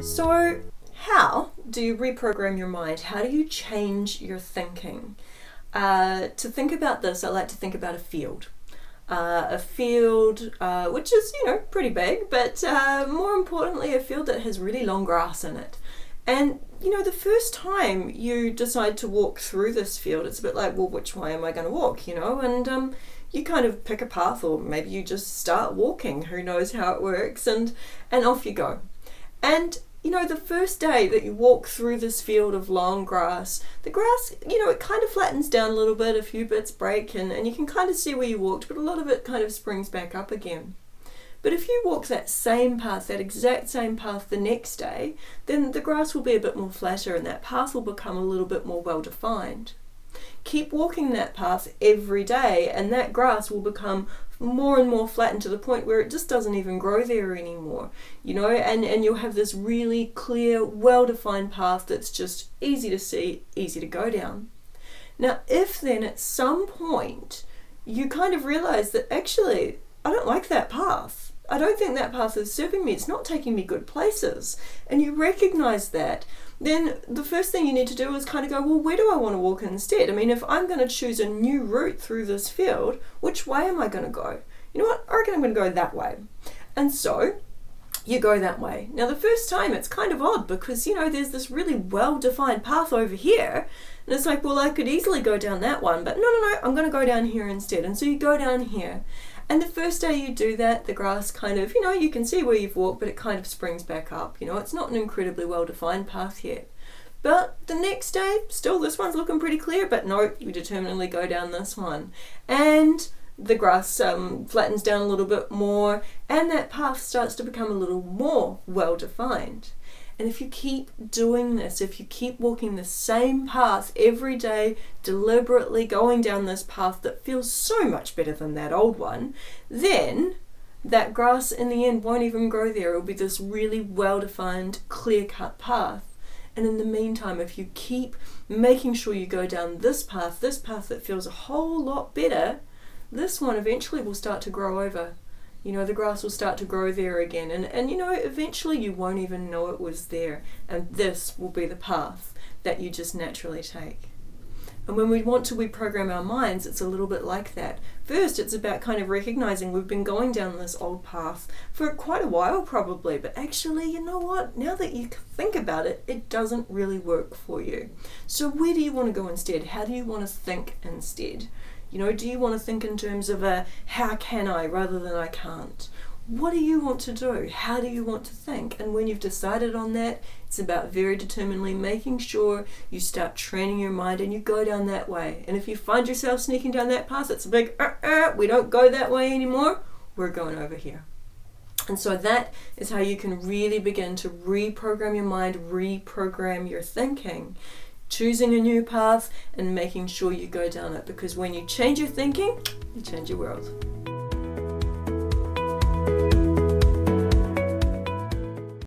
So how do you reprogram your mind? How do you change your thinking? To think about this, I like to think about a field. Which is, pretty big, but more importantly, a field that has really long grass in it. And, the first time you decide to walk through this field, it's a bit like, well, which way am I going to walk, And you kind of pick a path, or maybe you just start walking. Who knows how it works? And off you go. And the first day that you walk through this field of long grass, the grass, it kind of flattens down a little bit, a few bits break, and you can kind of see where you walked, but a lot of it kind of springs back up again. But if you walk that same path, that exact same path the next day, then the grass will be a bit more flatter and that path will become a little bit more well defined. Keep walking that path every day and that grass will become more and more flattened to the point where it just doesn't even grow there anymore, and you'll have this really clear, well-defined path that's just easy to see, easy to go down. Now, if then at some point you kind of realize that actually I don't like that path, I don't think that path is serving me, it's not taking me good places, and you recognize that, then the first thing you need to do is kind of go, well, where do I want to walk instead? I mean, if I'm going to choose a new route through this field, which way am I going to go? You know what? I reckon I'm going to go that way. And so you go that way. Now, the first time it's kind of odd because, there's this really well-defined path over here. And it's like, well, I could easily go down that one, but no, I'm going to go down here instead. And so you go down here. And the first day you do that, the grass kind of, you can see where you've walked, but it kind of springs back up. It's not an incredibly well-defined path yet. But the next day, still this one's looking pretty clear, but no, you determinedly go down this one. And the grass flattens down a little bit more, and that path starts to become a little more well-defined. And if you keep doing this, if you keep walking the same path every day, deliberately going down this path that feels so much better than that old one, then that grass in the end won't even grow there. It'll be this really well-defined, clear-cut path. And in the meantime, if you keep making sure you go down this path that feels a whole lot better, this one eventually will start to grow over. The grass will start to grow there again, and eventually you won't even know it was there, and this will be the path that you just naturally take. And when we want to reprogram our minds, it's a little bit like that. First, it's about kind of recognizing we've been going down this old path for quite a while probably, but actually, you know what? Now that you think about it, it doesn't really work for you. So where do you want to go instead? How do you want to think instead? Do you want to think in terms of a how can I rather than I can't? What do you want to do? How do you want to think? And when you've decided on that, it's about very determinedly making sure you start training your mind and you go down that way. And if you find yourself sneaking down that path, it's a big, we don't go that way anymore, we're going over here. And so that is how you can really begin to reprogram your mind, reprogram your thinking. Choosing a new path and making sure you go down it, because when you change your thinking, you change your world.